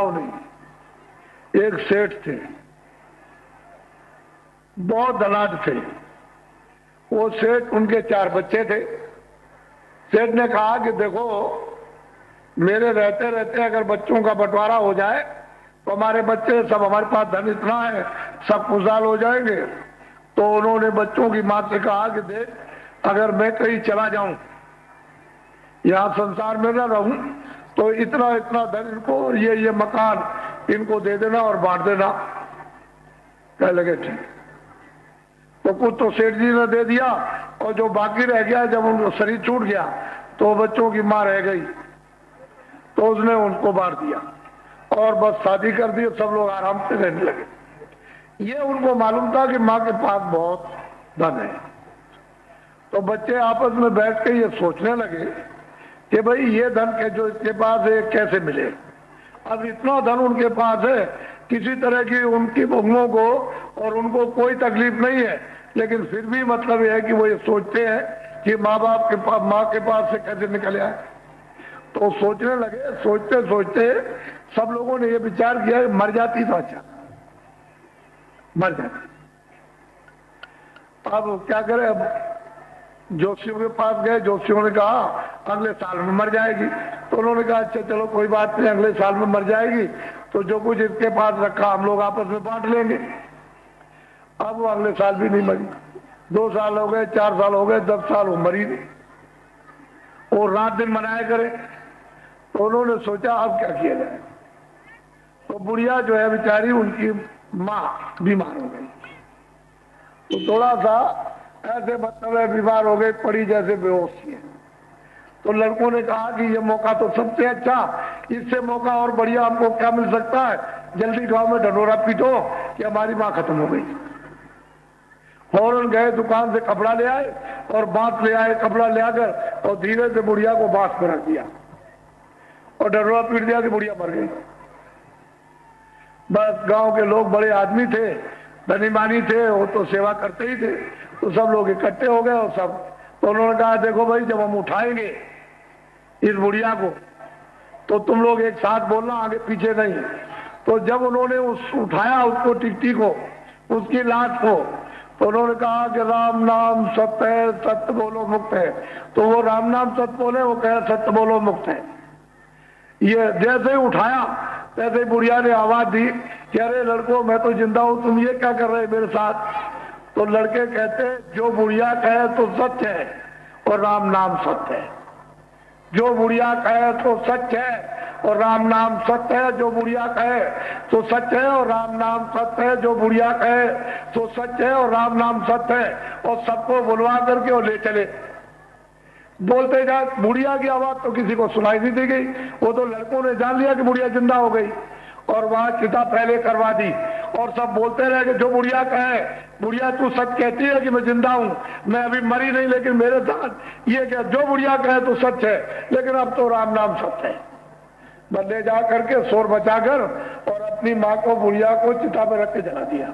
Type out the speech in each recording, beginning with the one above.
नहीं। एक सेठ थे, बहुत धनाढ्य थे। वो सेठ, उनके 4 बच्चे थे। सेठ ने कहा कि देखो, मेरे रहते रहते अगर बच्चों का बंटवारा हो जाए तो हमारे बच्चे सब, हमारे पास धन इतना है, सब खुशहाल हो जाएंगे। तो उन्होंने बच्चों की मां से कहा कि देख, अगर मैं कहीं चला जाऊं, यहां संसार में न रहूं, तो इतना इतना धन इनको, ये मकान इनको दे देना और बांट देना। कह लगे ठीक। तो कुछ तो सेठ जी ने दे दिया, और जो बाकी रह गया, जब उनको शरीर छूट गया तो बच्चों की मां रह गई, तो उसने उनको बांट दिया और बस शादी कर दी। सब लोग आराम से रहने लगे। ये उनको मालूम था कि मां के पास बहुत धन है। तो बच्चे आपस में बैठ के ये सोचने लगे कि भाई, ये धन के जो इसके पास है कैसे मिले। अब इतना धन उनके पास है, किसी तरह की उनकी बहुओं को और उनको कोई तकलीफ नहीं है, लेकिन फिर भी मतलब यह है कि वो ये सोचते हैं कि माँ बाप के पास, माँ के पास से कैसे निकल आए। तो सोचने लगे। सोचते सोचते सब लोगों ने ये विचार किया कि मर जाती तो अच्छा, मर जाती। अब क्या करें। अब जोशियों के पास गए। जोशियों ने कहा अगले साल में मर जाएगी। तो उन्होंने कहा अच्छा चलो कोई बात नहीं, अगले साल में मर जाएगी तो जो कुछ इसके पास रखा हम लोग आपस में बांट लेंगे। अब वो अगले साल भी नहीं मरी। 2 साल हो गए, 4 साल हो गए, 10 साल वो मरी नहीं। और रात दिन मनाया करे। तो उन्होंने सोचा अब क्या किया जाए। तो बुढ़िया जो है बेचारी, उनकी माँ बीमार हो गई। तो थोड़ा सा ऐसे मतलब है, बीमार हो गई, पड़ी जैसे बेहोश है। तो लड़कों ने कहा कि ये मौका तो सबसे अच्छा, इससे मौका और बढ़िया हमको क्या मिल सकता है। जल्दी गांव में ढंढोरा पीटो कि हमारी माँ खत्म हो गई। फौरन गए, दुकान से कपड़ा ले आए और बांस ले आए। कपड़ा ले आकर और धीरे से बुढ़िया को बांस में रख दिया और ढंढोरा पीट दिया कि बुढ़िया मर गई। बस गांव के लोग बड़े आदमी थे, धनी मानी थे, वो तो सेवा करते ही थे। तो सब लोग इकट्ठे हो गए और सब, तो उन्होंने कहा देखो भाई, जब हम उठाएंगे इस बुढ़िया को तो तुम लोग एक साथ बोलना, आगे पीछे नहीं। तो जब उन्होंने उठाया उसको, टिकटी को, उसकी लाश को, तो उन्होंने कहा कि राम नाम सत्य है, सत्य बोलो मुक्त है। तो वो राम नाम सत्य बोले, वो कहे सत्य बोलो मुक्त है। ये जैसे ही उठाया तैसे ही बुढ़िया ने आवाज दी कि अरे लड़कों, मैं तो जिंदा हूं, तुम ये क्या कर रहे मेरे साथ। तो लड़के कहते, जो बुढ़िया कहे तो सत्य है और राम नाम सत्य है। जो बुढ़िया कहे तो सत्य है और राम नाम सत्य है। जो बुढ़िया कहे तो सत्य है और राम नाम सत्य है। जो बुढ़िया कहे तो सत्य है और राम नाम सत्य है। और सबको बुलवा करके और ले चले। बोलते जा, बुढ़िया की आवाज तो किसी को सुनाई नहीं दी गई। वो तो लड़कों ने जान लिया कि बुढ़िया जिंदा हो गई और वहां चिता पहले करवा दी। और सब बोलते रहे कि जो बुढ़िया कहे, बुढ़िया तू सच कहती है कि मैं जिंदा हूं, मैं अभी मरी नहीं, लेकिन मेरे साथ ये क्या, जो बुढ़िया कहे तो सच है, लेकिन अब तो राम नाम सत्य है। बदले जा करके शोर बचाकर और अपनी माँ को, बुढ़िया को चिता पर रख के जला दिया।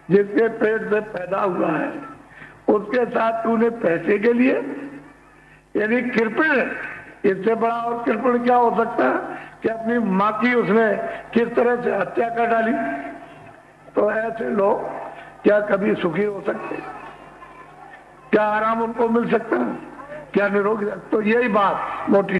जिसके पेट से पैदा हुआ है उसके साथ तूने पैसे के लिए, यानी कृपण, इससे बड़ा और कृपण क्या हो सकता है कि अपनी माँ की उसने किस तरह से हत्या कर डाली। तो ऐसे लोग क्या कभी सुखी हो सकते? क्या आराम उनको मिल सकता है? क्या निरोगी? तो यही बात मोटी